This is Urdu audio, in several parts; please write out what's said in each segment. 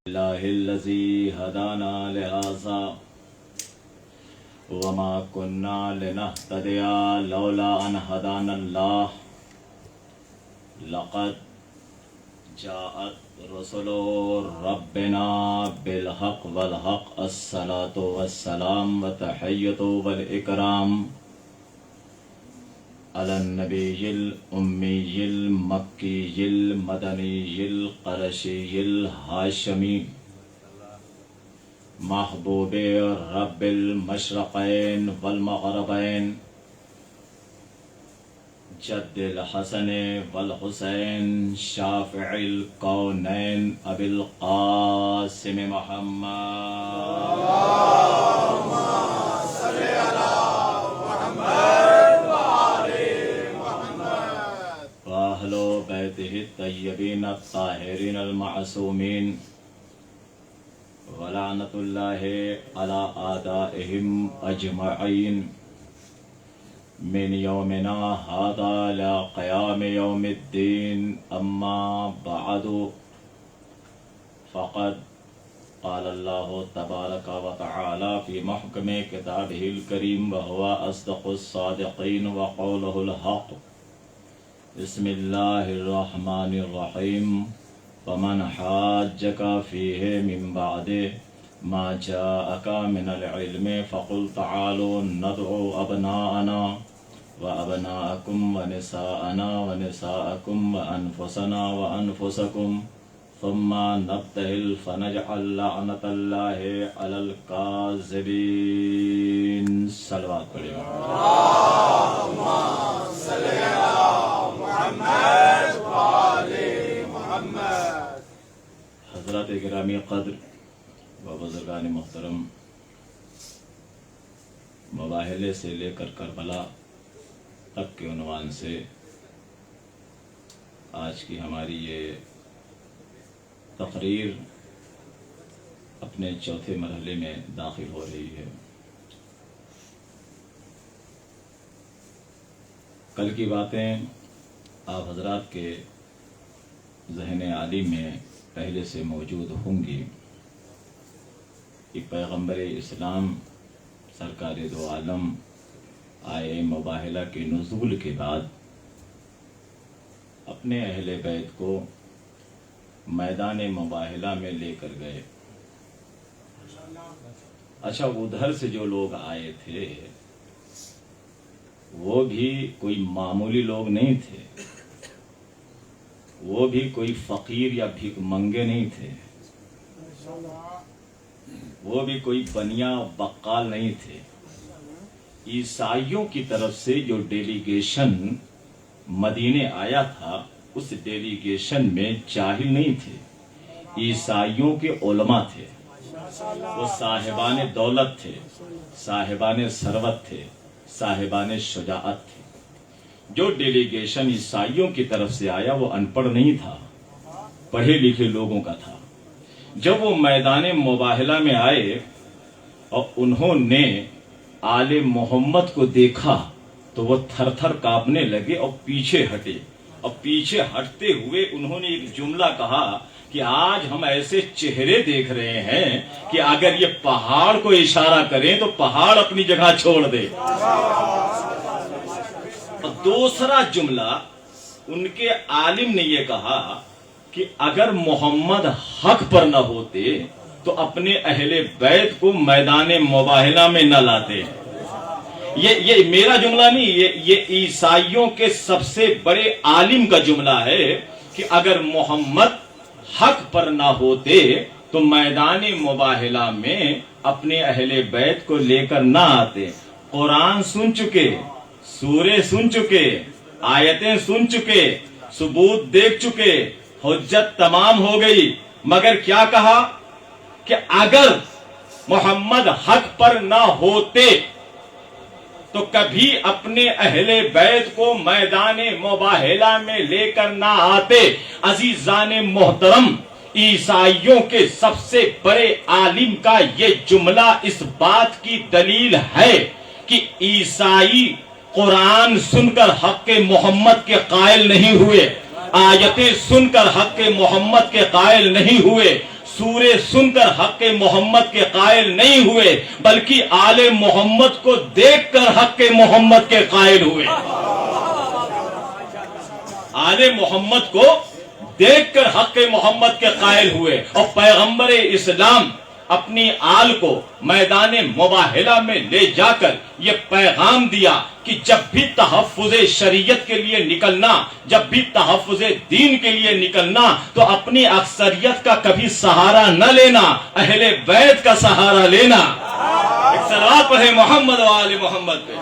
الله الذي هدانا لهذا وما كنا لنهتدي لولا أن هدانا الله لقد جاءت رسل ربنا بالحق والحق الصلاة والسلام وتحية والإكرام على النبي الأمي المكي المدني القرشي الهاشمي محبوب رب المشرقين والمغربين جد الحسن والحسين شافع الكونين أبي القاسم محمد اللهم صل على محمد وآل محمد وأهل بيته الطيبين الطاهرين المعصومين ولعنة الله على أعدائهم أجمعين من يومنا هذا إلى قيام يوم الدين. أما بعد فقد قال الله تبارك وتعالى في محكم كتابه الكريم وهو أصدق الصادقين وقوله الحق. بسم الله الرحمن الرحيم. فمن حاجك فيه من بعد ما جاءك من العلم فقل تعالوا ندعو أبناءنا وأبناءكم ونساءنا ونساءكم وأنفسنا وأنفسكم ثم نبتهل فنجعل لعنة الله على الكاذبين. صلوات پڑھیں. اللهم صل على محمد وآل محمد. حضرات گرامی قدر و بزرگان محترم، مباحلے سے لے کر کربلا تک کے عنوان سے آج کی ہماری یہ تقریر اپنے چوتھے مرحلے میں داخل ہو رہی ہے. کل کی باتیں آپ حضرات کے ذہن عالی میں پہلے سے موجود ہوں گی کہ پیغمبر اسلام سرکار دو عالم آئے مباحلہ کے نزول کے بعد اپنے اہل بیت کو میدان مباحلہ میں لے کر گئے. اچھا، ادھر سے جو لوگ آئے تھے وہ بھی کوئی معمولی لوگ نہیں تھے، وہ بھی کوئی فقیر یا بھیک منگے نہیں تھے، وہ بھی کوئی بنیا بقال نہیں تھے. عیسائیوں کی طرف سے جو ڈیلیگیشن مدینے آیا تھا اس ڈیلیگیشن میں جاہل نہیں تھے، عیسائیوں کے علماء تھے، وہ صاحبان دولت تھے، صاحبان ثروت تھے، صاحبان شجاعت تھے. جو ڈیلیگیشن عیسائیوں کی طرف سے آیا وہ ان پڑھ نہیں تھا، پڑھے لکھے لوگوں کا تھا. جب وہ میدان مباحلہ میں آئے اور انہوں نے آل محمد کو دیکھا تو وہ تھر تھر کانپنے لگے اور پیچھے ہٹے، اور پیچھے ہٹتے ہوئے انہوں نے ایک جملہ کہا کہ آج ہم ایسے چہرے دیکھ رہے ہیں کہ اگر یہ پہاڑ کو اشارہ کریں تو پہاڑ اپنی جگہ چھوڑ دے. اور دوسرا جملہ ان کے عالم نے یہ کہا کہ اگر محمد حق پر نہ ہوتے تو اپنے اہل بیت کو میدان مباحلہ میں نہ لاتے. یہ میرا جملہ نہیں، یہ عیسائیوں کے سب سے بڑے عالم کا جملہ ہے کہ اگر محمد حق پر نہ ہوتے تو میدان مباحلہ میں اپنے اہل بیت کو لے کر نہ آتے. قرآن سن چکے، سورے سن چکے، آیتیں سن چکے، ثبوت دیکھ چکے، حجت تمام ہو گئی، مگر کیا کہا کہ اگر محمد حق پر نہ ہوتے تو کبھی اپنے اہل بیت کو میدان مباحلہ میں لے کر نہ آتے. عزیزان محترم، عیسائیوں کے سب سے بڑے عالم کا یہ جملہ اس بات کی دلیل ہے کہ عیسائی قرآن سن کر حق محمد کے قائل نہیں ہوئے، آیتیں سن کر حق محمد کے قائل نہیں ہوئے، سورے سن کر حق محمد کے قائل نہیں ہوئے بلکہ آل محمد کو دیکھ کر حق محمد کے قائل ہوئے. آل محمد کو دیکھ کر حق محمد کے قائل ہوئے. اور پیغمبر اسلام اپنی آل کو میدان مباہلہ میں لے جا کر یہ پیغام دیا کہ جب بھی تحفظ شریعت کے لیے نکلنا، جب بھی تحفظ دین کے لیے نکلنا تو اپنی اکثریت کا کبھی سہارا نہ لینا، اہل بیت کا سہارا لینا. ایک صلوات پڑھے محمد و آل محمد پہ.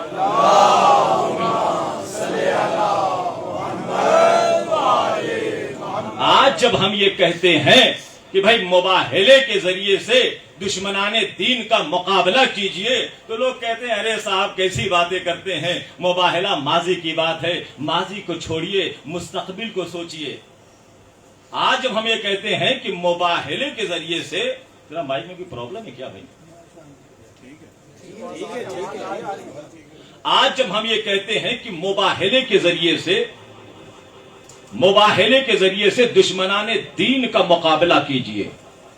آج جب ہم یہ کہتے ہیں کہ بھائی مباہلے کے ذریعے سے دشمنان دین کا مقابلہ کیجئے تو لوگ کہتے ہیں ارے صاحب کیسی باتیں کرتے ہیں، مباہلہ ماضی کی بات ہے، ماضی کو چھوڑیے مستقبل کو سوچئے. آج جب ہم یہ کہتے ہیں کہ مباہلے کے ذریعے سے، ذرا مائک میں کوئی پرابلم ہے کیا بھائی؟ آج جب ہم یہ کہتے ہیں کہ مباہلے کے ذریعے سے دشمنان دین کا مقابلہ کیجئے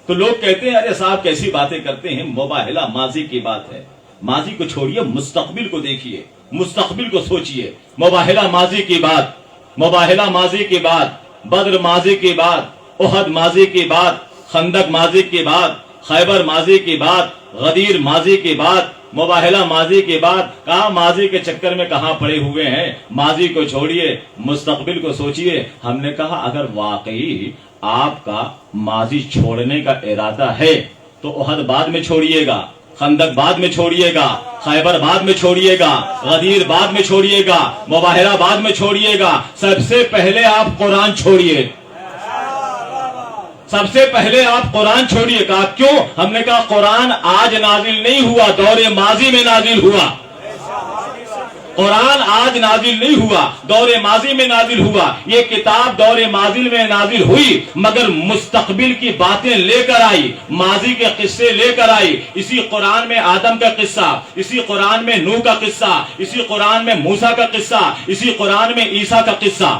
تو لوگ کہتے ہیں ارے صاحب کیسی باتیں کرتے ہیں، مباہلہ ماضی کی بات ہے، ماضی کو چھوڑیے مستقبل کو دیکھیے، مستقبل کو سوچئے. مباہلہ ماضی کی بات، مباہلہ ماضی کی بات، بدر ماضی کی بات، احد ماضی کی بات، خندق ماضی کی بات، خیبر ماضی کی بات، غدیر ماضی کی بات، مباہلہ ماضی کے بعد. کہا ماضی کے چکر میں کہاں پڑے ہوئے ہیں، ماضی کو چھوڑیے مستقبل کو سوچئے. ہم نے کہا اگر واقعی آپ کا ماضی چھوڑنے کا ارادہ ہے تو احد بعد میں چھوڑیے گا، خندق بعد میں چھوڑیے گا، خیبر بعد میں چھوڑیے گا، غدیر بعد میں چھوڑیے گا، مباہلہ بعد میں چھوڑیے گا. سب سے پہلے آپ قرآن چھوڑیے، سب سے پہلے آپ قرآن چھوڑیے. کہا کیوں؟ ہم نے کہا قرآن آج نازل نہیں ہوا، دور ماضی میں نازل ہوا. قرآن آج نازل نہیں ہوا، دور ماضی میں نازل ہوا. یہ کتاب دور ماضی میں نازل ہوئی مگر مستقبل کی باتیں لے کر آئی، ماضی کے قصے لے کر آئی. اسی قرآن میں آدم کا قصہ، اسی قرآن میں نوح کا قصہ، اسی قرآن میں موسیٰ کا قصہ، اسی قرآن میں عیسیٰ کا قصہ.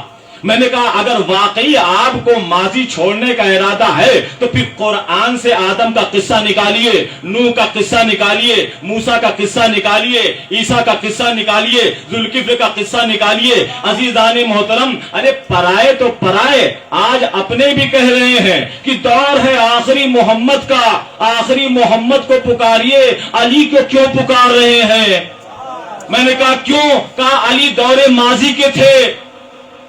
میں نے کہا اگر واقعی آپ کو ماضی چھوڑنے کا ارادہ ہے تو پھر قرآن سے آدم کا قصہ نکالیے، نوح کا قصہ نکالیے، موسیٰ کا قصہ نکالیے، عیسیٰ کا قصہ نکالیے، ذوالکفل کا قصہ نکالیے. عزیزان محترم، ارے پرائے تو پرائے آج اپنے بھی کہہ رہے ہیں کہ دور ہے آخری محمد کا، آخری محمد کو پکاریے. علی کو کیوں پکار رہے ہیں؟ میں نے کہا کیوں؟ کہا علی دور ماضی کے تھے،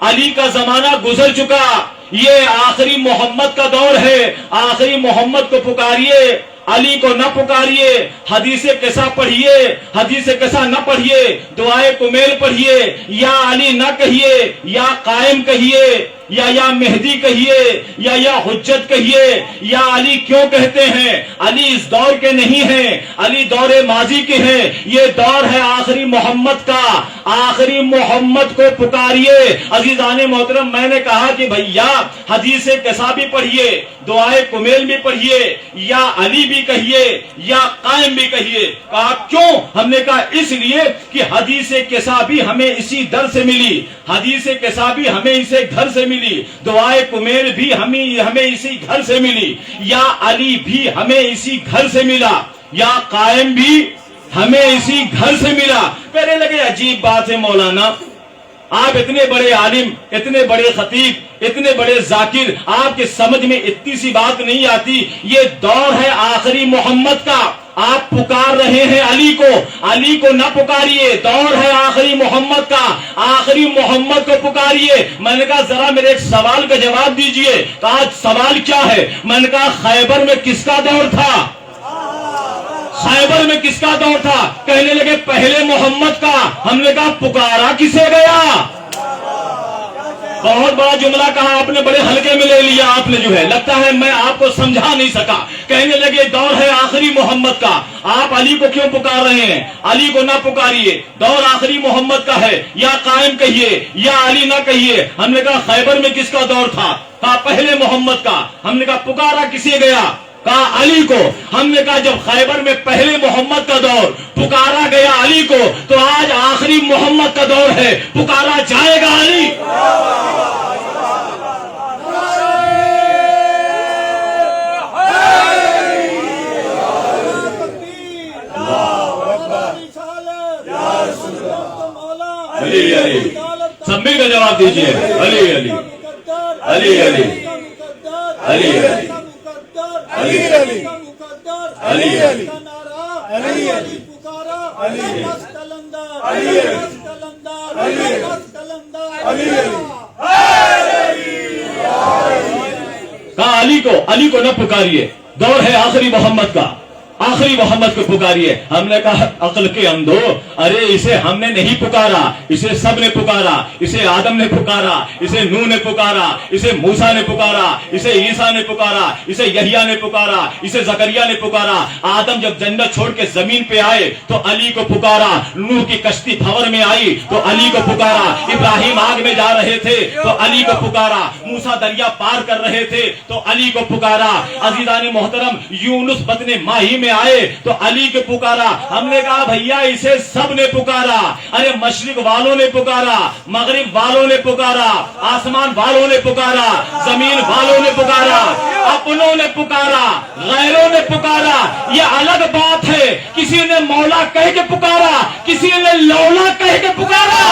علی کا زمانہ گزر چکا، یہ آخری محمد کا دور ہے، آخری محمد کو پکاریے، علی کو نہ پکاریے. حدیث قصہ پڑھیے، حدیث قصہ نہ پڑھیے، دعائے کمیل پڑھیے. یا علی نہ کہیے، یا قائم کہیے، یا مہدی کہیے، یا حجت کہیے. یا علی کیوں کہتے ہیں؟ علی اس دور کے نہیں ہیں، علی دور ماضی کے ہیں. یہ دور ہے آخری محمد کا، آخری محمد کو پکاریے. عزیزان محترم، میں نے کہا کہ بھیا حدیث قصہ بھی پڑھیے، دعائے کمیل بھی پڑھیے، یا علی بھی کہیے، یا قائم بھی کہیے. کہا کیوں؟ ہم نے کہا اس لیے کہ حدیث قصہ بھی ہمیں اسی در سے ملی، حدیث قصہ بھی ہمیں اسے گھر سے ملی، دعائے کمیل بھی ہمیں اسی گھر سے ملی، یا علی بھی ہمیں اسی گھر سے ملا، یا قائم بھی ہمیں اسی گھر سے ملا. کہنے لگے عجیب بات ہے مولانا، آپ اتنے بڑے عالم، اتنے بڑے خطیب، اتنے بڑے ذاکر، آپ کے سمجھ میں اتنی سی بات نہیں آتی؟ یہ دور ہے آخری محمد کا، آپ پکار رہے ہیں علی کو، علی کو نہ پکاریے. دور ہے آخری محمد کا، آخری محمد کو پکاریے. میں نے کہا ذرا میرے ایک سوال کا جواب دیجئے. کہا سوال کیا ہے؟ میں نے کہا خیبر میں کس کا دور تھا؟ خیبر میں کس کا دور تھا؟ کہنے لگے پہلے محمد کا. ہم نے کہا پکارا کسے گیا؟ بہت بڑا جملہ کہا آپ نے، بڑے ہلکے میں لے لیا آپ نے، جو ہے لگتا ہے میں آپ کو سمجھا نہیں سکا. کہنے لگے دور ہے آخری محمد کا، آپ علی کو کیوں پکار رہے ہیں؟ علی کو نہ پکاریے، دور آخری محمد کا ہے، یا قائم کہیے یا علی نہ کہیے. ہم نے کہا خیبر میں کس کا دور تھا؟ کہا پہلے محمد کا. ہم نے کہا پکارا کسے گیا؟ کہا علی کو. ہم نے کہا جب خیبر میں پہلے محمد کا دور پکارا گیا علی کو تو آج آخری محمد کا دور ہے، پکارا جائے گا علی. کا جواب دیجیے. علی علی علی علی علی علی علی کہا علی کو نہ پکاریے، دور ہے آخری محمد کا، آخری محمد کو پکاریے. ہم نے کہا عقل کے اندھو، ارے اسے ہم نے نہیں پکارا، اسے سب نے پکارا. اسے آدم نے پکارا، اسے نوح نے پکارا، اسے موسیٰ نے پکارا، اسے عیسیٰ نے پکارا، اسے یحییٰ نے پکارا، اسے زکریا نے پکارا. آدم جب جنت چھوڑ کے زمین پہ آئے تو علی کو پکارا. نوح کی کشتی بھنور میں آئی تو علی کو پکارا. ابراہیم آگ میں جا رہے تھے تو علی کو پکارا. موسیٰ دریا پار کر رہے تھے تو علی کو پکارا. عزیزان محترم، یونس بطن ماہی میں آئے تو علی کو پکارا. ہم نے کہا بھیا اسے سب نے پکارا. ارے مشرق والوں نے پکارا، مغرب والوں نے پکارا، آسمان والوں نے پکارا، زمین والوں نے پکارا، اپنوں نے پکارا، غیروں نے پکارا. یہ الگ بات ہے، کسی نے مولا کہہ کے پکارا، کسی نے لولا کہہ کے پکارا.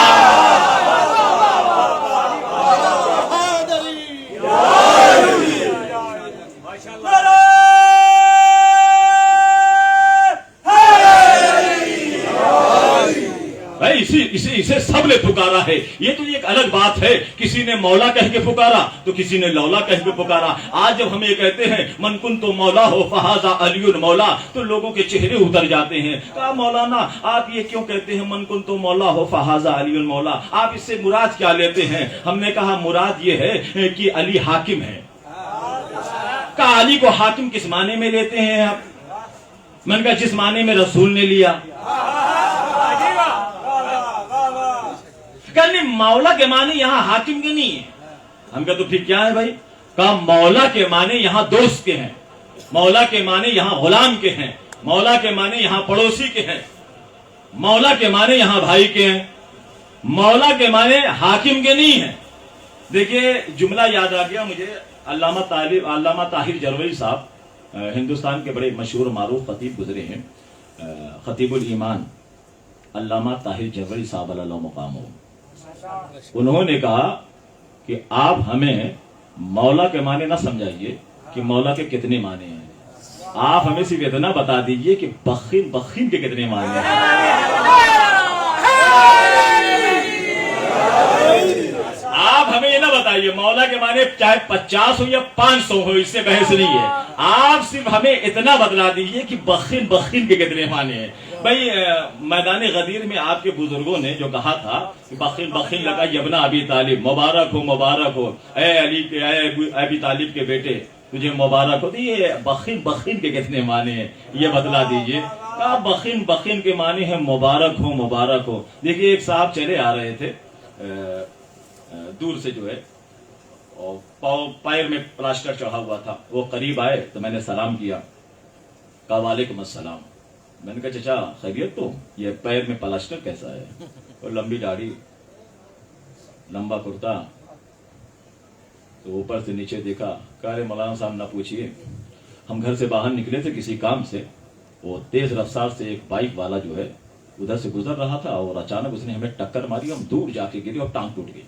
اسے سب نے پکارا ہے. یہ تو ایک الگ بات ہے، کسی نے مولا کہہ کے پکارا تو کسی نے لولا کہہ کے پکارا. آج جب ہم یہ کہتے ہیں من کنت مولا ہو فہذا علی مولا تو لوگوں کے چہرے اتر جاتے ہیں. کہا مولانا آپ یہ کیوں کہتے ہیں من کنت مولا ہو فہذا علی مولا، آپ اس سے مراد کیا لیتے ہیں؟ ہم نے کہا مراد یہ ہے کہ علی حاکم ہے. کہا علی کو حاکم کس معنی میں لیتے ہیں آپ؟ میں نے کہا جس معنی میں رسول نے لیا. کہ مولا کے معنی یہاں حاکم کے نہیں ہے. ہم کہا تو پھر کیا ہے بھائی؟ کہا مولا کے معنی یہاں دوست کے ہیں، مولا کے معنی یہاں غلام کے ہیں، مولا کے معنی یہاں پڑوسی کے ہیں، مولا کے معنی یہاں بھائی کے ہیں، مولا کے معنی حاکم کے نہیں ہیں. دیکھیے جملہ یاد آ گیا مجھے. علامہ طاہر جروی صاحب ہندوستان کے بڑے مشہور معروف خطیب گزرے ہیں، خطیب الایمان علامہ طاہر جروی صاحب علیہ مقام ہو. انہوں نے کہا کہ آپ ہمیں مولا کے معنی نہ سمجھائیے کہ مولا کے کتنے معنی ہیں، آپ ہمیں صرف اتنا بتا دیجئے کہ بخیل کے کتنے معنی ہیں. آپ ہمیں یہ نہ بتائیے مولا کے معنی چاہے 50 ہو یا 500 ہو، اس سے بحث نہیں ہے. آپ صرف ہمیں اتنا بتلا دیجئے کہ بخیل کے کتنے معنی ہیں. بھائی میدان غدیر میں آپ کے بزرگوں نے جو کہا تھا بخیل لگا یبنا ابی طالب، مبارک ہو اے علی کے، اے ابی طالب کے بیٹے تجھے مبارک ہو. یہ بخیل کے کتنے معنی ہیں یہ بتلا دیجئے. کہا بخیل کے معنی ہے مبارک ہو. دیکھیے ایک صاحب چلے آ رہے تھے دور سے جو ہے، اور پیر میں پلاسٹر چڑھا ہوا تھا. وہ قریب آئے تو میں نے سلام کیا. کہا وعلیکم السلام. میں نے کہا چچا خیریت؟ تو یہ پیر میں پلاسٹر کیسا ہے؟ اور لمبی داڑھی، لمبا کرتا، تو اوپر سے نیچے دیکھا. کہا ارے مولانا صاحب نہ پوچھئے، ہم گھر سے باہر نکلے تھے کسی کام سے، وہ تیز رفتار سے ایک بائک والا جو ہے ادھر سے گزر رہا تھا اور اچانک اس نے ہمیں ٹکر ماری. ہم دور جا کے گرے اور ٹانگ ٹوٹ گئی،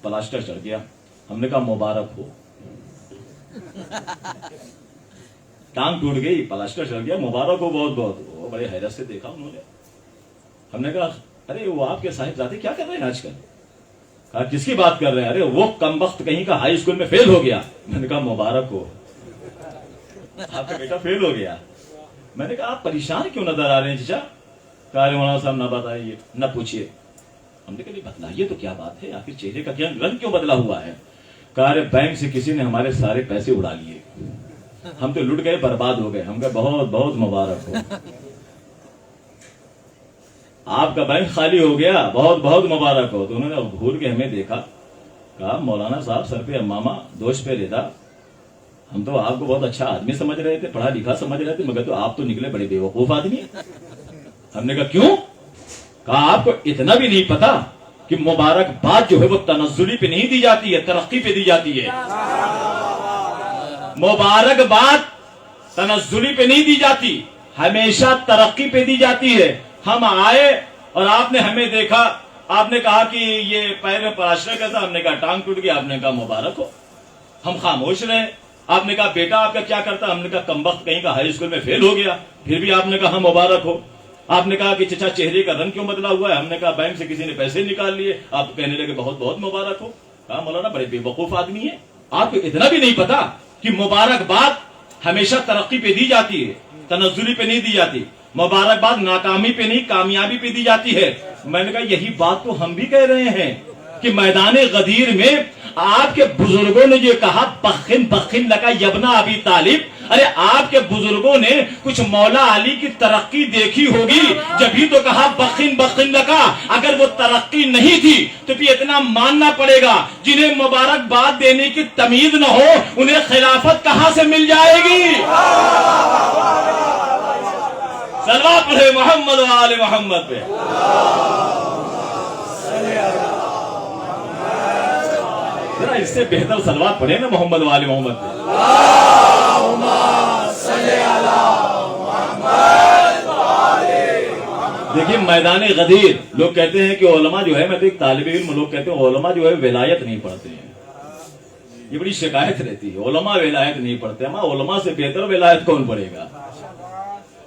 پلاسٹر چڑھ گیا. ہم نے کہا مبارک ہو. ٹانگ ٹوٹ گئی، پلاسٹر چڑھ گیا، مبارک ہو بہت. وہ بڑے حیرت سے دیکھا انہوں نے. ہم نے کہا ارے وہ آپ کے صاحبزادے کیا کر رہے ہیں آج کل؟ کہا کس کی بات کر رہے ہیں؟ ارے وہ کمبخت کہیں کا ہائی اسکول میں فیل ہو گیا. میں نے کہا مبارک ہو، آپ کا بیٹا فیل ہو گیا. میں نے کہا آپ پریشان کیوں نظر آ رہے ہیں چچا؟ کہا ارے مولانا صاحب نہ بتائیے، نہ پوچھیے. ہم نے کہا نہیں بتلائیے تو کیا بات ہے، آخر چہرے کا کیا رنگ کیوں بدلا ہوا ہے؟ کہا ارے بینک سے کسی نے ہمارے سارے پیسے اڑا لیے، ہم تو لٹ گئے، برباد ہو گئے. ہم کہا بہت مبارک ہو. آپ کا بینک خالی ہو گیا، بہت مبارک ہو. تو انہوں نے گھور کے ہمیں دیکھا. کہا مولانا صاحب سر پہ امامہ دوش پہ لیدا، ہم تو آپ کو بہت اچھا آدمی سمجھ رہے تھے، پڑھا لکھا سمجھ رہے تھے، مگر تو آپ تو نکلے بڑے بیوقوف آدمی. ہم نے کہا کیوں؟ کہا آپ کو اتنا بھی نہیں پتا کہ مبارک بات جو ہے وہ تنزلی پہ نہیں دی جاتی ہے، ترقی پہ دی جاتی ہے. مبارک بات تنزلی پہ نہیں دی جاتی، ہمیشہ ترقی پہ دی جاتی ہے. ہم آئے اور آپ نے ہمیں دیکھا آپ نے کہا کہ یہ پیر میں پراشرہ کا تھا، ہم نے کہا ٹانگ ٹوٹ گیا، آپ نے کہا مبارک ہو، ہم خاموش رہے۔ آپ نے کہا بیٹا آپ کا کیا کرتا، ہم نے کہا کمبخت کہیں کا ہائی اسکول میں فیل ہو گیا، پھر بھی آپ نے کہا مبارک ہو۔ آپ نے کہا کہ چچا چہرے کا رنگ کیوں بدلا ہوا ہے، ہم نے کہا بینک سے کسی نے پیسے نکال لیے، آپ کہنے لگے بہت بہت مبارک ہو۔ کہا مولانا بڑے بے وقوف آدمی ہے، آپ کو اتنا بھی نہیں پتا کہ مبارکباد ہمیشہ ترقی پہ دی جاتی ہے، تنزلی پہ نہیں دی جاتی، مبارکباد ناکامی پہ نہیں کامیابی پہ دی جاتی ہے۔ میں نے کہا یہی بات تو ہم بھی کہہ رہے ہیں کہ میدان غدیر میں آپ کے بزرگوں نے جو کہا بخن بخن لگا یبنا ابی طالب، ارے آپ کے بزرگوں نے کچھ مولا علی کی ترقی دیکھی ہوگی جبھی تو کہا بخن بخن لگا۔ اگر وہ ترقی نہیں تھی تو بھی اتنا ماننا پڑے گا جنہیں مبارکباد دینے کی تمیز نہ ہو انہیں خلافت کہاں سے مل جائے گی؟ صلوات پڑھے محمد و آل محمد پہ۔ ذرا اس سے بہتر صلوات پڑھے نا محمد و آل محمد پہ۔ دیکھیں میدان غدیر لوگ کہتے ہیں کہ علماء جو ہے، میں تو ایک طالب علم، لوگ کہتے ہیں علماء جو ہے ولایت نہیں پڑھتے ہیں، یہ بڑی شکایت رہتی ہے، علماء ولایت نہیں پڑھتے۔ ہمارا علماء سے بہتر ولایت کون پڑھے گا؟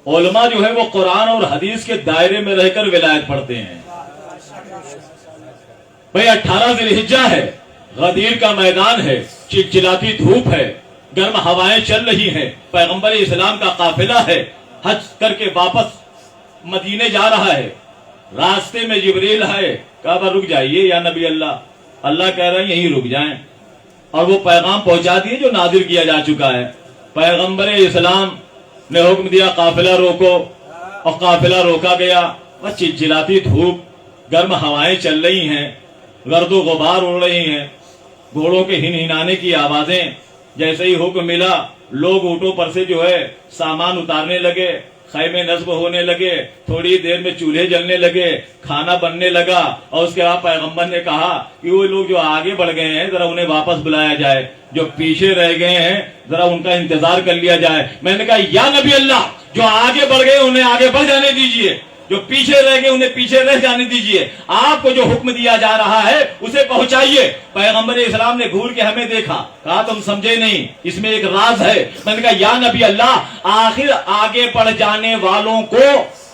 علماء جو ہے وہ قرآن اور حدیث کے دائرے میں رہ کر ولایت پڑھتے ہیں۔ بھئی 18 ذی الحجہ ہے، غدیر کا میدان ہے، چلچلاتی دھوپ ہے، گرم ہوائیں چل رہی ہیں، پیغمبر اسلام کا قافلہ ہے، حج کر کے واپس مدینے جا رہا ہے، راستے میں جبریل ہے، کہا رک جائیے یا نبی اللہ، اللہ کہہ رہے ہیں یہیں رک جائیں، اور وہ پیغام پہنچا دیے جو نازل کیا جا چکا ہے۔ پیغمبر اسلام نے حکم دیا قافلہ روکو، اور قافلہ روکا گیا، اور چلچلاتی دھوپ، گرم ہوائیں چل رہی ہیں، گرد و غبار اڑ رہی ہیں، گھوڑوں کے ہنہنانے کی آوازیں، جیسے ہی حکم ملا لوگ اونٹوں پر سے جو ہے سامان اتارنے لگے، خیمے نصب ہونے لگے، تھوڑی دیر میں چولہے جلنے لگے، کھانا بننے لگا، اور اس کے بعد پیغمبر نے کہا کہ وہ لوگ جو آگے بڑھ گئے ہیں ذرا انہیں واپس بلایا جائے، جو پیچھے رہ گئے ہیں ذرا ان کا انتظار کر لیا جائے۔ میں نے کہا یا نبی اللہ، جو آگے بڑھ گئے انہیں آگے بڑھ جانے دیجئے، جو پیچھے رہ گئے انہیں پیچھے رہ جانے دیجئے، آپ کو جو حکم دیا جا رہا ہے اسے پہنچائیے۔ پیغمبر اسلام نے گھور کے ہمیں دیکھا، کہا تم سمجھے نہیں، اس میں ایک راز ہے۔ میں نے کہا یا نبی اللہ، آخر آگے بڑھ جانے والوں کو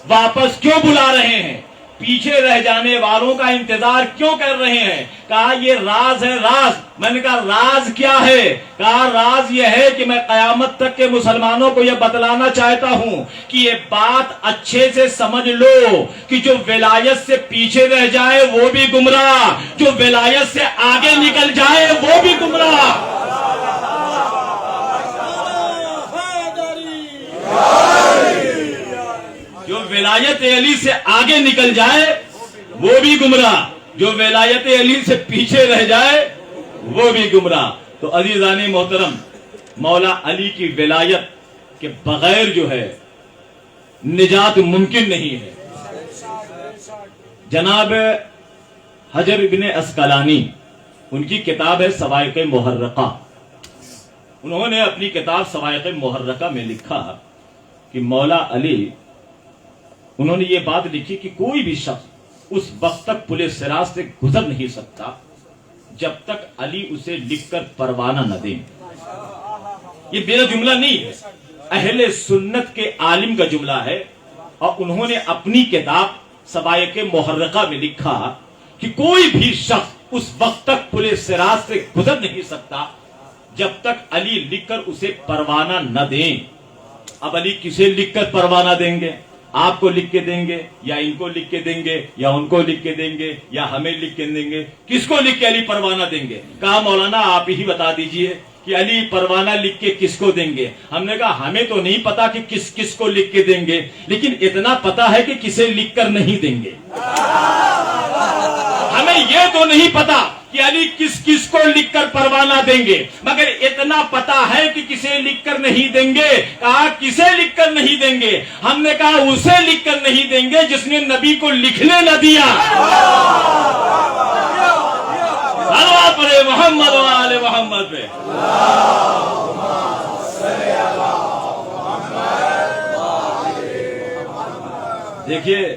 واپس کیوں بلا رہے ہیں، پیچھے رہ جانے والوں کا انتظار کیوں کر رہے ہیں؟ کہا یہ راز ہے، راز۔ میں نے کہا راز کیا ہے؟ کہا راز یہ ہے کہ میں قیامت تک کے مسلمانوں کو یہ بتلانا چاہتا ہوں کہ یہ بات اچھے سے سمجھ لو کہ جو ولایت سے پیچھے رہ جائے وہ بھی گمراہ، جو ولایت سے آگے نکل جائے وہ بھی گمراہ۔ جو ولایت علی سے آگے نکل جائے وہ بھی گمراہ، جو ولایت علی سے پیچھے رہ جائے وہ بھی گمراہ۔ تو عزیزان محترم، مولا علی کی ولایت کے بغیر جو ہے نجات ممکن نہیں ہے۔ جناب حجر ابن عسقلانی، ان کی کتاب ہے صواعق محرقہ، انہوں نے اپنی کتاب صواعق محرقہ میں لکھا کہ مولا علی، انہوں نے یہ بات لکھی کہ کوئی بھی شخص اس وقت تک پل صراط سے گزر نہیں سکتا جب تک علی اسے لکھ کر پروانہ نہ دیں۔ یہ میرا جملہ نہیں ہے، اہل سنت کے عالم کا جملہ ہے، اور انہوں نے اپنی کتاب صواعق محرقہ میں لکھا کہ کوئی بھی شخص اس وقت تک پل صراط سے گزر نہیں سکتا جب تک علی لکھ کر اسے پروانہ نہ دیں۔ اب علی کسے لکھ کر پروانہ دیں گے؟ آپ کو لکھ کے دیں گے، یا ان کو لکھ کے دیں گے، یا ان کو لکھ کے دیں گے، یا ہمیں لکھ کے دیں گے؟ کس کو لکھ کے علی پروانہ دیں گے؟ کہا مولانا آپ ہی بتا دیجئے کہ علی پروانہ لکھ کے کس کو دیں گے؟ ہم نے کہا ہمیں تو نہیں پتا کہ کس کس کو لکھ کے دیں گے، لیکن اتنا پتا ہے کہ کسے لکھ کر نہیں دیں گے۔ ہمیں یہ تو نہیں پتا کہ علی کس کس کو لکھ کر پروانہ دیں گے، مگر اتنا پتا ہے کہ کسے لکھ کر نہیں دیں گے۔ کہا کسے لکھ کر نہیں دیں گے؟ ہم نے کہا اسے لکھ کر نہیں دیں گے جس نے نبی کو لکھنے نہ دیا۔ صلوات پڑھے محمد و آل محمد پہ۔ دیکھیے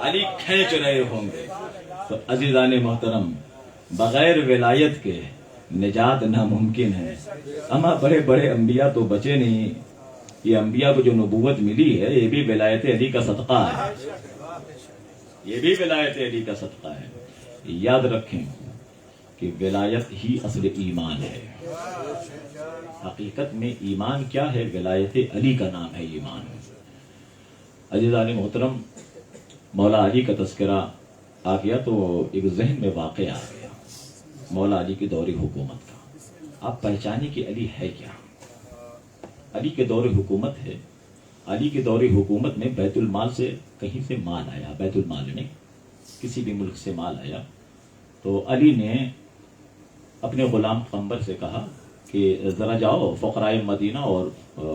علی کھینچ رہے ہوں گے۔ تو عزیزان محترم، بغیر ولایت کے نجات ناممکن ہے۔ اما بڑے بڑے انبیاء تو بچے نہیں، یہ انبیاء کو جو نبوت ملی ہے یہ بھی ولایت علی کا صدقہ ہے، یہ بھی ولایت علی کا صدقہ ہے۔ یاد رکھیں کہ ولایت ہی اصل ایمان ہے۔ حقیقت میں ایمان کیا ہے؟ ولایت علی کا نام ہے ایمان۔ عزیزان محترم، مولا علی کا تذکرہ آ گیا تو ایک ذہن میں واقعہ آ گیا مولا علی کے دور حکومت کا۔ آپ پہچانے کہ علی ہے کیا؟ علی کے دور حکومت ہے، علی کے دور حکومت میں بیت المال سے کہیں سے مال آیا، بیت المال میں کسی بھی ملک سے مال آیا تو علی نے اپنے غلام قمبر سے کہا کہ ذرا جاؤ فقرائے مدینہ اور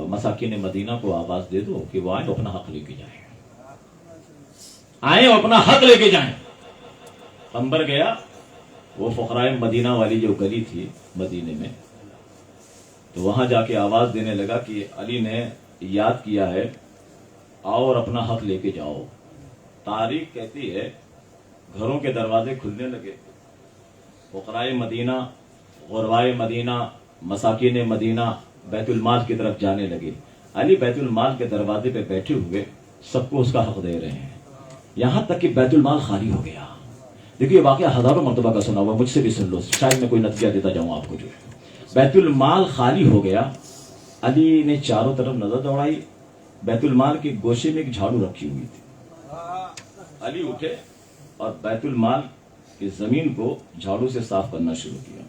مساکین مدینہ کو آواز دے دو کہ وہ آئیں اپنا حق لے کے جائیں، آئیں اپنا حق لے کے جائیں۔ قمبر گیا، وہ فقرائے مدینہ والی جو گلی تھی مدینے میں، تو وہاں جا کے آواز دینے لگا کہ علی نے یاد کیا ہے، آؤ اور اپنا حق لے کے جاؤ۔ تاریخ کہتی ہے گھروں کے دروازے کھلنے لگے، فقرائے مدینہ، غربائے مدینہ، مساکین مدینہ بیت المال کی طرف جانے لگے۔ علی بیت المال کے دروازے پہ بیٹھے ہوئے سب کو اس کا حق دے رہے ہیں، یہاں تک کہ بیت المال خالی ہو گیا۔ دیکھیے واقعہ ہزاروں مرتبہ کا سنا ہوا، مجھ سے بھی سن لو، شاید میں کوئی نتیجہ دیتا جاؤں آپ کو۔ جو بیت المال خالی ہو گیا، علی نے چاروں طرف نظر دوڑائی، بیت المال کے گوشے میں ایک جھاڑو رکھی ہوئی تھی۔ علی اٹھے اور بیت المال کی زمین کو جھاڑو سے صاف کرنا شروع کیا۔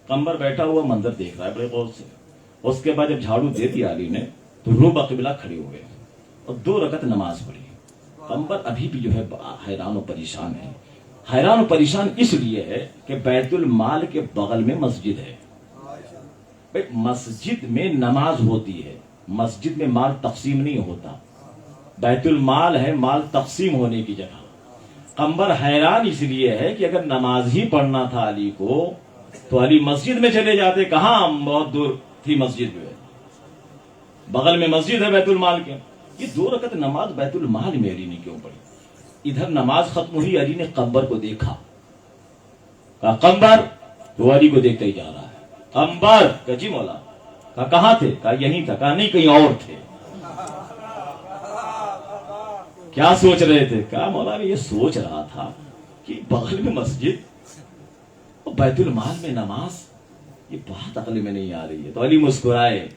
قمبر بیٹھا ہوا منظر دیکھ رہا ہے بڑے غور سے۔ اس کے بعد جب جھاڑو دے دیا علی نے تو رو بقبلہ کھڑے ہوئے اور 2 رکعت نماز پڑھی۔ قمبر ابھی بھی جو ہے حیران و پریشان ہے۔ حیران و پریشان اس لیے ہے کہ بیت المال کے بغل میں مسجد ہے، مسجد میں نماز ہوتی ہے، مسجد میں مال تقسیم نہیں ہوتا، بیت المال ہے مال تقسیم ہونے کی جگہ۔ قمبر حیران اس لیے ہے کہ اگر نماز ہی پڑھنا تھا علی کو تو علی مسجد میں چلے جاتے، کہاں بہت دور تھی مسجد میں، بغل میں مسجد ہے بیت المال کے۔ یہ 2 رکعت نماز بیت المال میں علی نے کیوں پڑھی؟ ادھر نماز ختم ہوئی، علی نے قمبر کو دیکھا، کہا قمبر، وہ علی کو دیکھتا ہی جا رہا ہے۔ قمبر، کہا جی مولا، کہا کہاں تھے؟ کہا یہیں تھا۔ کہا نہیں کہیں اور تھے۔ کیا سوچ رہے تھے؟ کہا مولا میں یہ سوچ رہا تھا کہ بغل میں مسجد اور بیت المال میں نماز، یہ بات عقل میں نہیں آ رہی ہے۔ تو علی مسکرائے،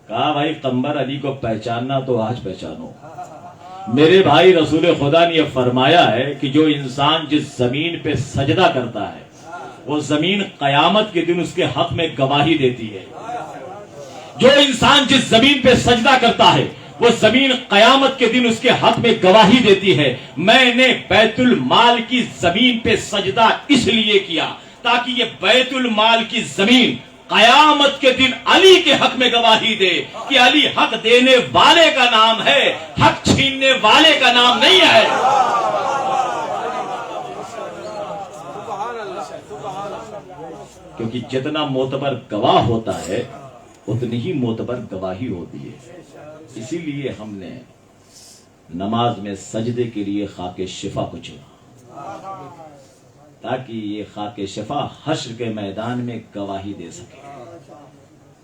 کہا بھائی قمبر، علی کو پہچاننا تو آج پہچانو۔ میرے بھائی رسول خدا نے یہ فرمایا ہے کہ جو انسان جس زمین پہ سجدہ کرتا ہے وہ زمین قیامت کے دن اس کے حق میں گواہی دیتی ہے۔ جو انسان جس زمین پہ سجدہ کرتا ہے وہ زمین قیامت کے دن اس کے حق میں گواہی دیتی ہے۔ میں نے بیت المال کی زمین پہ سجدہ اس لیے کیا تاکہ یہ بیت المال کی زمین قیامت کے دن علی کے حق میں گواہی دے کہ علی حق دینے والے کا نام ہے، حق چھیننے والے کا نام نہیں ہے۔ کیونکہ جتنا معتبر گواہ ہوتا ہے اتنی ہی معتبر گواہی ہوتی ہے۔ اسی لیے ہم نے نماز میں سجدے کے لیے خاک شفا کو چنا تاکہ یہ خاک شفا حشر کے میدان میں گواہی دے سکے۔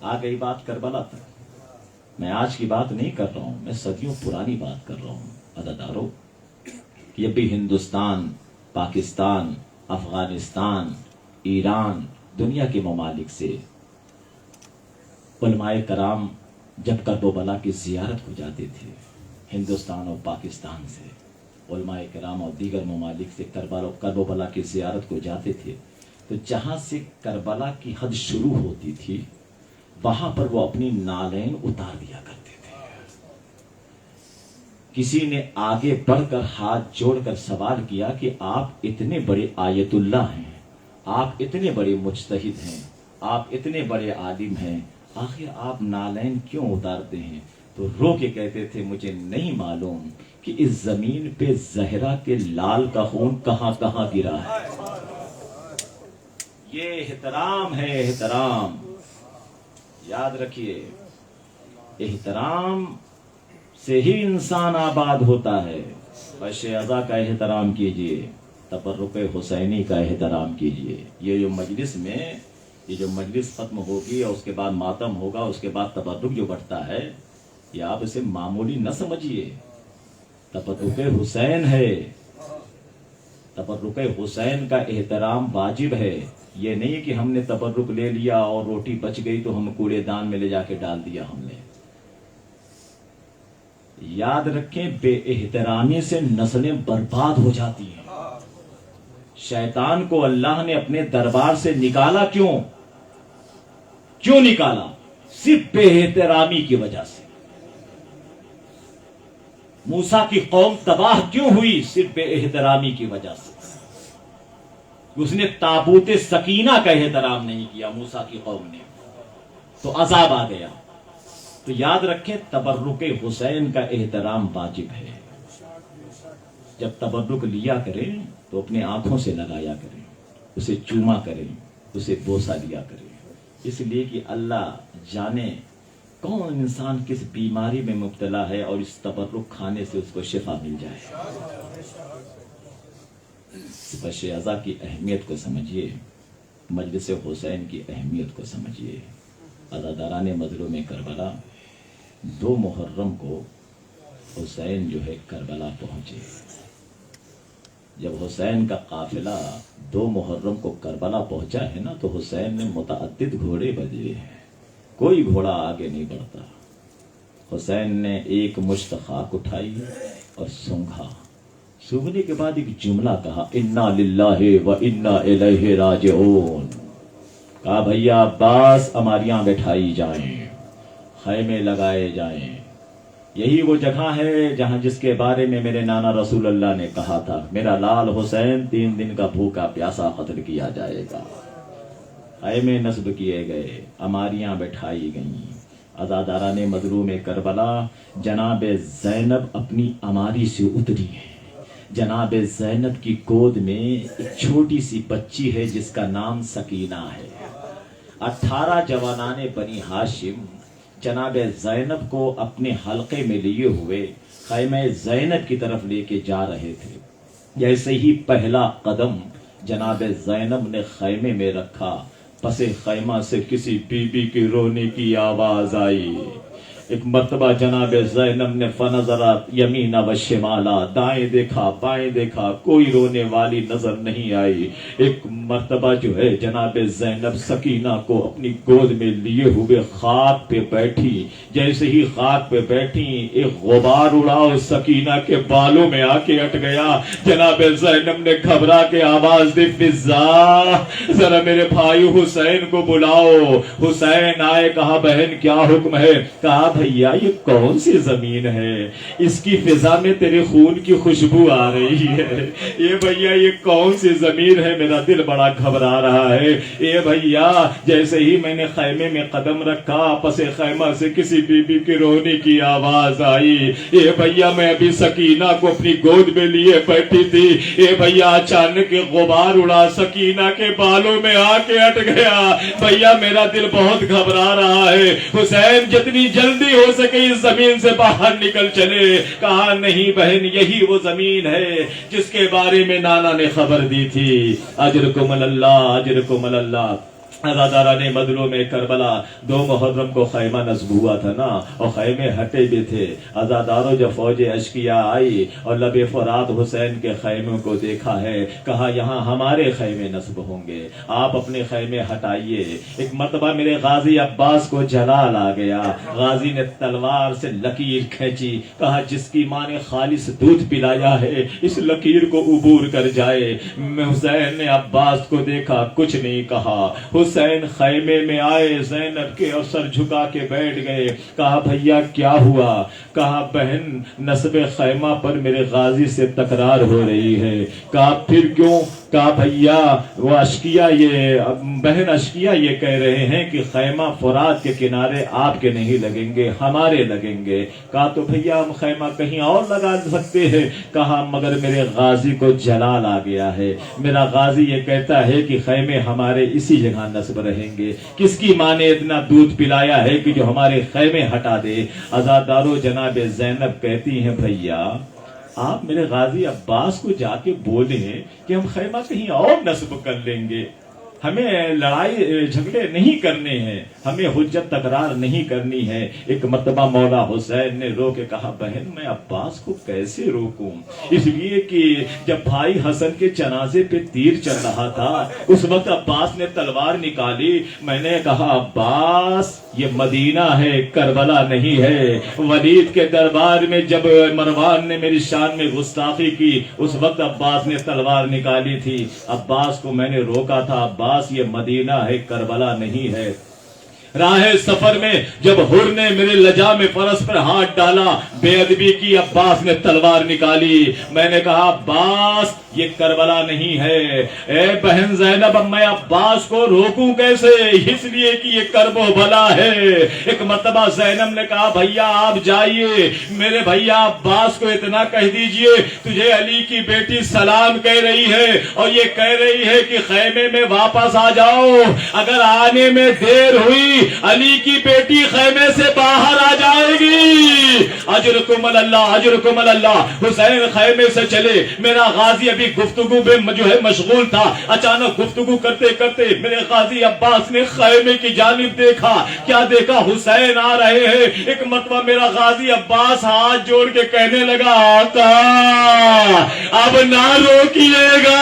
آ گئی بات کربلا تک۔ میں آج کی بات نہیں کر رہا ہوں، میں صدیوں پرانی بات کر رہا ہوں۔ عزیزانو، یہ بھی ہندوستان، پاکستان، افغانستان، ایران، دنیا کے ممالک سے علماء کرام جب کربلا کی زیارت کو جاتے تھے، ہندوستان اور پاکستان سے علماء کرام اور دیگر ممالک سے کربلا کی زیارت کو جاتے تھے تو جہاں سے کربلا کی حد شروع ہوتی تھی وہاں پر وہ اپنی نالین اتار دیا کرتے تھے۔ کسی نے آگے بڑھ کر ہاتھ جوڑ کر سوال کیا کہ آپ اتنے بڑے آیت اللہ ہیں، آپ اتنے بڑے مجتہد ہیں، آپ اتنے بڑے عالم ہیں، آخر آپ نالین کیوں اتارتے ہیں؟ تو رو کے کہتے تھے مجھے نہیں معلوم کہ اس زمین پہ زہرا کے لال کا خون کہاں کہاں گرا ہے۔ یہ احترام ہے، احترام یاد رکھیے، احترام سے ہی انسان آباد ہوتا ہے. فش ازا کا احترام کیجیے, تبرک حسینی کا احترام کیجیے. یہ جو مجلس ختم ہوگی اور اس کے بعد ماتم ہوگا, اس کے بعد تبرک جو بڑھتا ہے, یہ آپ اسے معمولی نہ سمجھیے. تبرک حسین ہے, تبرک حسین کا احترام واجب ہے. یہ نہیں کہ ہم نے تبرک لے لیا اور روٹی بچ گئی تو ہم کوڑے دان میں لے جا کے ڈال دیا ہم نے. یاد رکھیں, بے احترامی سے نسلیں برباد ہو جاتی ہیں. شیطان کو اللہ نے اپنے دربار سے نکالا کیوں نکالا؟ صرف بے احترامی کی وجہ سے. موسیٰ کی قوم تباہ کیوں ہوئی؟ صرف بے احترامی کی وجہ سے. اس نے تابوت سکینہ کا احترام نہیں کیا موسیٰ کی قوم نے, تو عذاب آ گیا. تو یاد رکھیں, تبرک حسین کا احترام واجب ہے. جب تبرک لیا کریں تو اپنے آنکھوں سے لگایا کریں, اسے چوما کریں, اسے بوسہ لیا کریں. اس لیے کہ اللہ جانے کون انسان کس بیماری میں مبتلا ہے اور اس تبرک کھانے سے اس کو شفا مل جائے. بش ازا کی اہمیت کو سمجھیے, مجلس حسین کی اہمیت کو سمجھیے. عزاداران مظلوم کربلا 2 محرم کو حسین جو ہے کربلا پہنچے. جب حسین کا قافلہ 2 محرم کو کربلا پہنچا ہے نا, تو حسین نے متعدد گھوڑے بھیجے ہیں, کوئی گھوڑا آگے نہیں بڑھتا. حسین نے ایک مشت خاک اٹھائی اور سونگھا. سونگھنے کے بعد ایک جملہ کہا, انا للہ و انا الیہ راجعون. کہا بھیا عباس, اماریاں بٹھائی جائیں, خیمے لگائے جائیں. یہی وہ جگہ ہے جہاں جس کے بارے میں میرے نانا رسول اللہ نے کہا تھا, میرا لال حسین 3 دن کا بھوکا پیاسا قتل کیا جائے گا. خیمے نصب کیے گئے, اماریاں بٹھائی گئیں. عزاداران مظلوم کربلا, جناب زینب اپنی اماری سے اتری ہے. جناب زینب کی گود میں ایک چھوٹی سی بچی ہے جس کا نام سکینہ ہے. 18 جوانان بنی ہاشم جناب زینب کو اپنے حلقے میں لیے ہوئے خیمہ زینب کی طرف لے کے جا رہے تھے. جیسے ہی پہلا قدم جناب زینب نے خیمے میں رکھا, پس خیمہ سے کسی بی بی کی رونے کی آواز آئی. ایک مرتبہ جناب زینب نے فنظرات یمینا و شمالا, دائیں دیکھا بائیں دیکھا, کوئی رونے والی نظر نہیں آئی. ایک مرتبہ جو ہے جناب زینب سکینہ کو اپنی گود میں لیے ہوئے خاک پہ بیٹھی. جیسے ہی خاک پہ بیٹھی, ایک غبار اڑا اور سکینہ کے بالوں میں آ کے اٹ گیا. جناب زینب نے گھبرا کے آواز دی, فضا ذرا میرے بھائی حسین کو بلاؤ. حسین آئے. کہا بہن کیا حکم ہے؟ کہا بھیا یہ کون سی زمین ہے, اس کی فضا میں تیرے خون کی خوشبو آ رہی ہے. یہ بھیا یہ کون سی زمین ہے, میرا دل بڑا گھبرا رہا ہے. اے بھیا جیسے ہی میں نے خیمے میں قدم رکھا, پس خیمہ سے کسی بی بی کی رونے کی آواز آئی. اے بھیا میں ابھی سکینہ کو اپنی گود میں لیے بیٹھی تھی. اے بھیا اچانک غبار اڑا, سکینہ کے بالوں میں آ کے اٹ گیا. بھیا میرا دل بہت گھبرا رہا ہے. حسین جتنی جلدی ہو سکے اس زمین سے باہر نکل چلے. کہا نہیں بہن, یہی وہ زمین ہے جس کے بارے میں نانا نے خبر دی تھی. اجرکم اللہ, اجرکم اللہ. عزاداران مظلوم کربلا 2 محرم کو خیمہ نصب ہوا تھا نا, اور خیمے ہٹے بھی تھے. عزاداروں جب فوج اشقیاء آئی اور لب فرات حسین کے خیموں کو دیکھا ہے, کہا یہاں ہمارے خیمے نصب ہوں گے, آپ اپنے خیمے ہٹائیے. ایک مرتبہ میرے غازی عباس کو جلال آ گیا. غازی نے تلوار سے لکیر کھینچی. کہا جس کی ماں نے خالص دودھ پلایا ہے اس لکیر کو عبور کر جائے. حسین نے عباس کو دیکھا, کچھ نہیں کہا. حسین خیمے میں آئے, زینب کے اور سر جھکا کے بیٹھ گئے. کہا بھیا کیا ہوا؟ کہا بہن نصب خیمہ پر میرے غازی سے تکرار ہو رہی ہے. کہا پھر کیوں؟ کہا بھیا وہ اشکیا یہ بہن اشکیا یہ کہہ رہے ہیں کہ خیمہ فرات کے کنارے آپ کے نہیں لگیں گے ہمارے لگیں گے. کہا تو بھیا ہم خیمہ کہیں اور لگا سکتے ہیں. کہا مگر میرے غازی کو جلال آ گیا ہے, میرا غازی یہ کہتا ہے کہ خیمے ہمارے اسی جگہ نصب رہیں گے. کس کی ماں نے اتنا دودھ پلایا ہے کہ جو ہمارے خیمے ہٹا دے؟ عزادارو جناب زینب کہتی ہیں بھیا آپ میرے غازی عباس کو جا کے بولیں کہ ہم خیمہ کہیں اور نصب کر لیں گے, ہمیں لڑائی جھگڑے نہیں کرنے ہیں, ہمیں حجت تکرار نہیں کرنی ہے. ایک مرتبہ مولا حسین نے رو کے کہا بہن میں عباس کو کیسے روکوں, اس لیے کہ جب بھائی حسن کے جنازے پہ تیر چل رہا تھا اس وقت عباس نے تلوار نکالی. میں نے کہا عباس یہ مدینہ ہے کربلا نہیں ہے. ولید کے دربار میں جب مروان نے میری شان میں گستاخی کی اس وقت عباس نے تلوار نکالی تھی. عباس کو میں نے روکا تھا عباس یہ مدینہ ہے کربلا نہیں ہے. راہ سفر میں جب حر نے میرے لجا میں فرس پر ہاتھ ڈالا بے ادبی کی عباس نے تلوار نکالی. میں نے کہا عباس یہ کربلا نہیں ہے. اے بہن زینب اب میں عباس کو روکوں کیسے, اس لیے کہ یہ کرب و بلا ہے. ایک مرتبہ زینب نے کہا بھیا آپ جائیے میرے بھیا عباس کو اتنا کہہ دیجئے تجھے علی کی بیٹی سلام کہہ رہی ہے اور یہ کہہ رہی ہے کہ خیمے میں واپس آ جاؤ. اگر آنے میں دیر ہوئی علی کی بیٹی خیمے سے باہر آ جائے گی. اجرکم اللہ اجرکم اللہ. حسین خیمے سے چلے, میرا غازی ابھی گفتگو میں جو ہے مشغول تھا. اچانک گفتگو کرتے کرتے میرے غازی عباس نے خیمے کی جانب دیکھا. کیا دیکھا؟ حسین آ رہے ہیں. ایک مرتبہ میرا غازی عباس ہاتھ جوڑ کے کہنے لگا آقا اب نہ روکیے گا.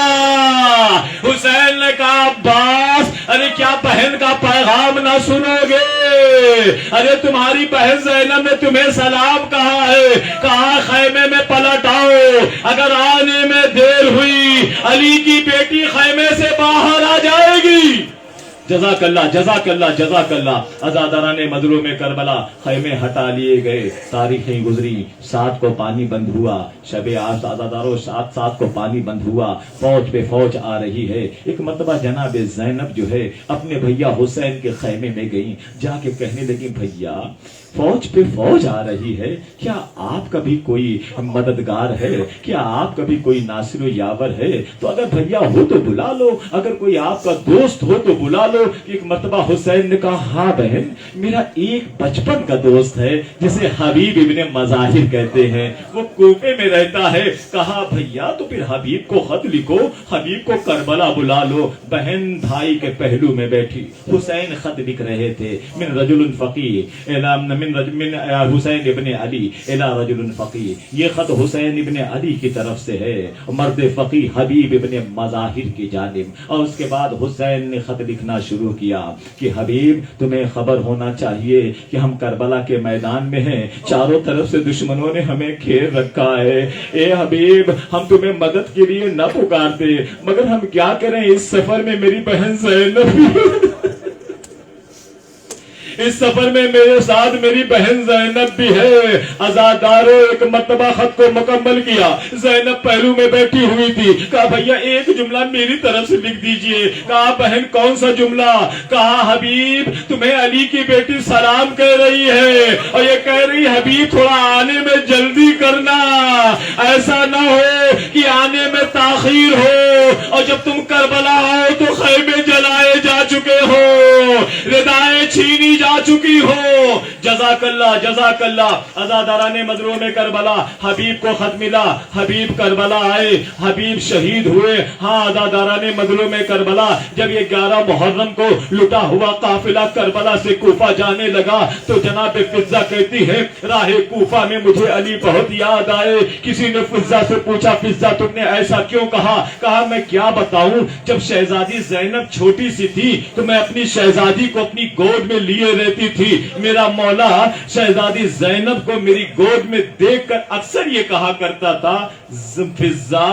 حسین نے کہا عباس ارے کیا بہن کا پیغام نہ سنو گے؟ ارے تمہاری بہن زینب نے تمہیں سلام کہا ہے, کہا خیمے میں پلٹ آؤ. اگر آنے میں دیر ہوئی علی کی بیٹی خیمے سے باہر آ جائے گی. جزاک اللہ جزاک اللہ جزاک اللہ. عزاداران مدرو میں کربلا خیمے ہٹا لیے گئے. تاریخیں گزری, 7 کو پانی بند ہوا. شب عزاداروں 7 کو پانی بند ہوا. فوج پہ فوج آ رہی ہے. ایک مرتبہ جناب زینب جو ہے اپنے بھیا حسین کے خیمے میں گئی. جا کے کہنے لگی بھیا فوج پہ فوج آ رہی ہے, کیا آپ کا بھی کوئی مددگار ہے, کیا آپ کا بھی کوئی ناصر و یاور ہے؟ تو اگر بھیا ہو تو بلا لو, اگر کوئی آپ کا دوست ہو تو بلا لو. ایک مرتبہ حسین نے کہا ہاں بہن میرا ایک بچپن کا دوست ہے جسے حبیب ابن مظاہر کہتے ہیں, وہ کوفے میں رہتا ہے. کہا بھیا تو پھر حبیب کو خط لکھو, حبیب کو کربلا بلا لو. بہن بھائی کے پہلو میں بیٹھی. حسین خط لکھ رہے تھے من رجل فقیہ من حسین ابن علی الى رجل فقیہ. یہ خط حسین ابن علی کی طرف سے ہے, مرد فقیہ حبیب ابن مظاہر کی جانب. اور اس کے بعد حسین نے خط لکھنا شروع کیا کہ حبیب تمہیں خبر ہونا چاہیے کہ ہم کربلا کے میدان میں ہیں, چاروں طرف سے دشمنوں نے ہمیں گھیر رکھا ہے. اے حبیب ہم تمہیں مدد کے لیے نہ پکارتے مگر ہم کیا کریں, اس سفر میں میری بہن زینب اس سفر میں میرے ساتھ میری بہن زینب بھی ہے. عزاداروں ایک مرتبہ خط کو مکمل کیا. زینب پہلو میں بیٹھی ہوئی تھی. کہا بھیا ایک جملہ میری طرف سے لکھ دیجئے. کہا بہن کون سا جملہ؟ کہا حبیب تمہیں علی کی بیٹی سلام کہہ رہی ہے اور یہ کہہ رہی حبیب تھوڑا آنے میں جلدی کرنا, ایسا نہ ہو کہ آنے میں تاخیر ہو اور جب تم کربلا آؤ تو خیمے جلائے جا چکے ہو, ردائیں چھینی جا چکی ہو. جزاک اللہ جزاک اللہ. عزاداران مدرو میں کربلا حبیب کو خط ملا, حبیب کربلا آئے, حبیب شہید ہوئے. ہاں عزاداران مدرو میں کربلا جب یہ 11 محرم کو لٹا ہوا قافلہ کربلا سے کوفہ جانے لگا تو جناب فضہ کہتی ہے راہ کوفہ میں مجھے علی بہت یاد آئے. کسی نے فضہ سے پوچھا فضہ تم نے ایسا کیوں کہا؟ کہا میں کیا بتاؤں, جب شہزادی زینب چھوٹی سی تھی تو میں اپنی شہزادی کو اپنی گود میں لیے رہتی تھی. میرا مولا شہزادی زینب کو میری گود میں دیکھ کر اکثر یہ کہا کرتا تھا فضہ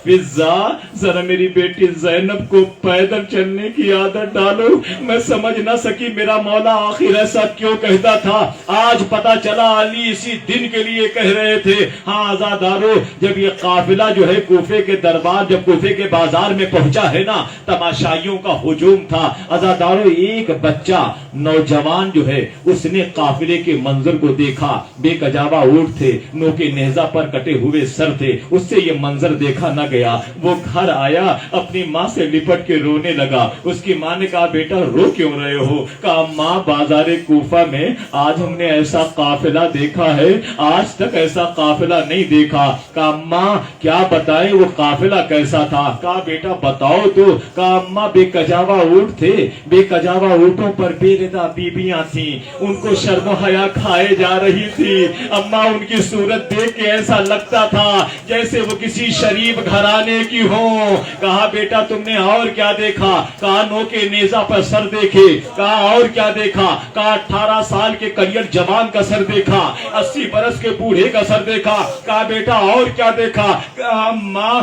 فضا ذرا میری بیٹی زینب کو پیدل چلنے کی عادت ڈالو. میں سمجھ نہ سکی میرا مولا آخر ایسا کیوں کہتا تھا. آج پتا چلا علی اسی دن کے لیے کہہ رہے تھے. ہاں عزادارو جب یہ قافلہ جو ہے کوفے کے دربار جب کوفے کے بازار میں پہنچا ہے نا تماشائیوں کا ہجوم تھا. عزادارو ایک بچہ نوجوان جو ہے اس نے قافلے کے منظر کو دیکھا. بے کجاوا اونٹ تھے, نوکے نیزہ پر کٹے ہوئے سر تھے. اس سے یہ منظر دیکھا نہ گیا. وہ گھر آیا اپنی ماں سے لپٹ کے رونے لگا. اس کی ماں نے کہا بیٹا رو کیوں رہے ہو؟ کہا ماں بازار کوفہ میں آج ہم نے ایسا قافلہ دیکھا ہے, آج تک ایسا قافلہ نہیں دیکھا. کہا ماں کیا بتائیں وہ قافلہ کیسا تھا؟ کہا بیٹا بتاؤ تو. کہا ماں بے کجاوا اونٹ تھے, بے کجاوا اونٹوں پر بے ردا بیبیاں تھیں, ان کو شرم و حیا کھائے جا رہی تھی. اماں ان کی صورت دیکھ کے ایسا لگتا تھا جیسے وہ کسی شریف گھرانے کی ہوں. کہا بیٹا تم نے اور کیا دیکھا؟ کہا نو کے نیزہ پر سر دیکھے. کہا اور کیا دیکھا؟ کہا 18 سال کے کریئر جوان کا سر دیکھا, 80 برس کے بوڑھے کا سر دیکھا. کہا بیٹا اور کیا دیکھا؟ کہا ماں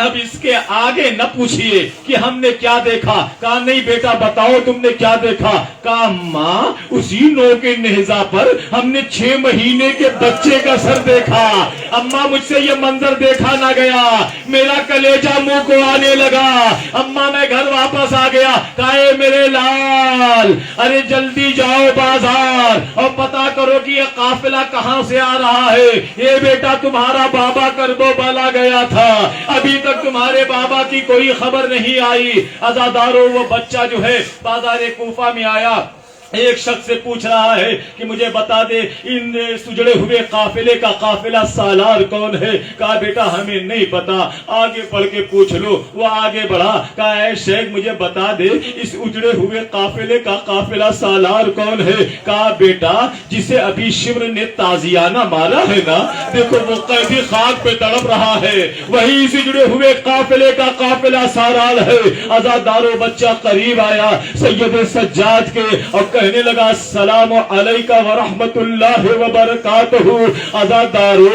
اب اس کے آگے نہ پوچھئے کہ ہم نے کیا دیکھا. کہا نہیں بیٹا بتاؤ تم نے کیا دیکھا. کہا ماں اسی نو کے نیزہ پر ہم نے 6 مہینے کے بچے کا سر دیکھا. اماں مجھ سے یہ منظر دیکھا نہ گیا, میرا کلیجہ منہ کو آنے لگا. اماں میں گھر واپس آ گیا. کہا اے میرے لال ارے جلدی جاؤ بازار اور پتا کرو کہ یہ قافلہ کہاں سے آ رہا ہے. یہ بیٹا تمہارا بابا کربو بالا گیا تھا, ابھی تک تمہارے بابا کی کوئی خبر نہیں آئی. عزادارو وہ بچہ جو ہے بازار کوفہ میں آیا, ایک شخص سے پوچھ رہا ہے کہ مجھے بتا دے ان سجڑے ہوئے قافلے کا قافلہ سالار کون ہے. کہا بیٹا ہمیں نہیں پتا, آگے پڑھ کے پوچھ لو. وہ آگے بڑھا. کہا اے شیخ مجھے بتا دے اس اجڑے ہوئے قافلے کا قافلہ سالار کون ہے. کہا بیٹا جسے ابھی شمر نے تازیانہ مارا ہے نا, دیکھو وہ قیدی خاک پہ تڑپ رہا ہے, وہی اس اجڑے ہوئے قافلے کا قافلہ سالار ہے. عزادارو بچہ قریب آیا سید سجاد کے اور کہنے لگا السلام علیکہ ورحمت اللہ وبرکاتہ. عزادارو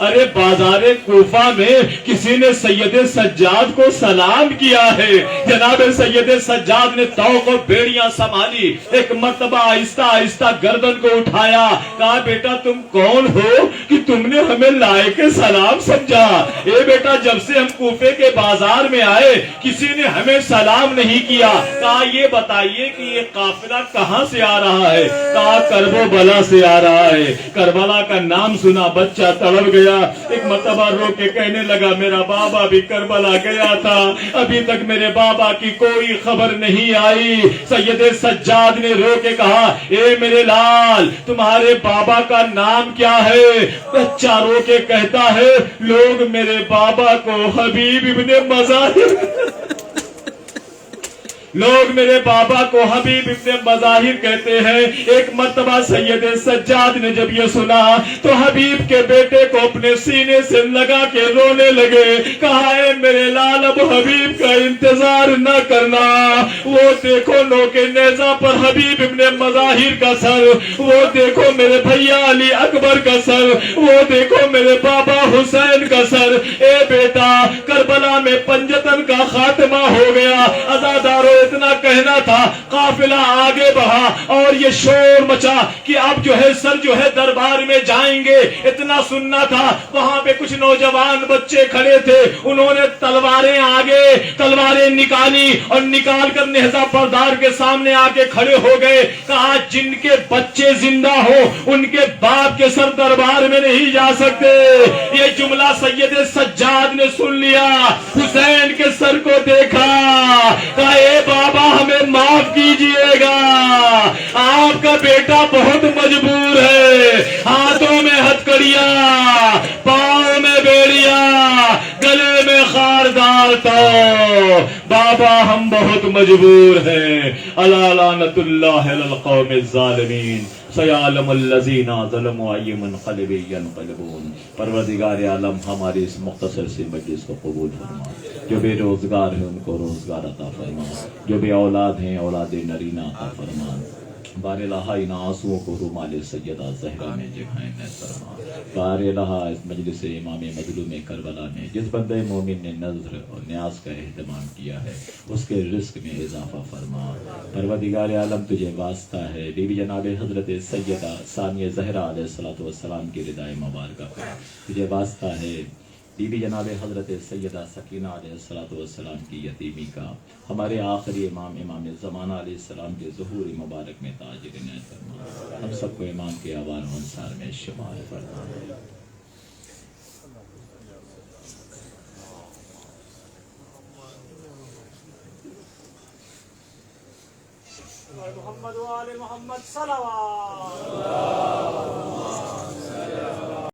ارے بازار کوفہ میں کسی نے سید سجاد کو سلام کیا ہے. جناب سید سجاد نے توق اور بیڑیاں سنبھالی, ایک مرتبہ آہستہ آہستہ گردن کو اٹھایا. کہا بیٹا تم کون ہو کہ تم نے ہمیں لائق سلام سمجھا؟ اے بیٹا جب سے ہم کوفے کے بازار میں آئے کسی نے ہمیں سلام نہیں کیا. کہا یہ بتائیے کہ یہ قافلہ کہاں سے آ رہا ہے؟ کہا کربو بلا سے آ رہا ہے. کربلا کا نام سنا بچہ تڑپ گیا. ایک مرتبہ رو کے کہنے لگا میرا بابا بھی کربلا گیا تھا, ابھی تک میرے بابا کی کوئی خبر نہیں آئی. سید سجاد نے رو کے کہا اے میرے لال تمہارے بابا کا نام کیا ہے؟ بچہ رو کے کہتا ہے لوگ میرے بابا کو حبیب ابن مظاہر لوگ میرے بابا کو حبیب ابن مظاہر کہتے ہیں. ایک مرتبہ سید سجاد نے جب یہ سنا تو حبیب کے بیٹے کو اپنے سینے سے لگا کے رونے لگے. کہا اے میرے لال اب حبیب کا انتظار نہ کرنا, وہ دیکھو نو کے نیزہ پر حبیب ابن مظاہر کا سر, وہ دیکھو میرے بھیا علی اکبر کا سر, وہ دیکھو میرے بابا حسین کا سر. اے بیٹا کربلا میں پنجتن کا خاتمہ ہو گیا. عزادارو اتنا کہنا تھا, قافلہ آگے بڑھا اور یہ شور مچا کہ اب جو ہے سر جو ہے دربار میں جائیں گے. اتنا سننا تھا, وہاں پہ کچھ نوجوان بچے کھڑے تھے, انہوں نے تلواریں آگے تلواریں نکالی اور نکال کر نیزہ پردار کے سامنے آ کے کھڑے ہو گئے. کہا جن کے بچے زندہ ہو ان کے باپ کے سر دربار میں نہیں جا سکتے. یہ جملہ سید سجاد نے سن لیا, حسین کے سر کو دیکھا. کہا اے بابا ہمیں معاف کیجئے گا, آپ کا بیٹا بہت مجبور ہے, ہاتھوں میں ہتھکڑیاں, پاؤں میں بیڑیاں, گلے میں خاردار تو بابا ہم بہت مجبور ہیں. الا لعنت اللہ علی القوم الظالمین سیعلم الذین ظلموا ای منقلب ینقلبون. پروردگار عالم ہماری اس مختصر سی مجلس کو قبول فرما. جو بے روزگار ہیں ان کو روزگار عطا فرما, جو بے اولاد ہیں اولاد نرینہ عطا فرما. بار الہا ان آنسوؤں کو رومال سیدہ زہرا میں جگہیں نے فرما بار الہا اس مجلس امام مظلوم کربلا میں جس بندے مومن نے نظر اور نیاز کا اہتمام کیا ہے اس کے رزق میں اضافہ فرما پروردگار عالم تجھے واسطہ ہے بی بی جناب حضرت سیدہ ثانیہ زہرا علیہ السلام کی ردائے مبارکہ کا تجھے واسطہ ہے بی بی جناب حضرت سیدہ سکینہ علیہ السلام کی یتیمی کا ہمارے آخری امام زمانہ علیہ السلام کے ظہور مبارک میں تاج عنایت فرما ہم سب کو امام کے اوار و انصار میں شمار فرما محمد و آل محمد صلوات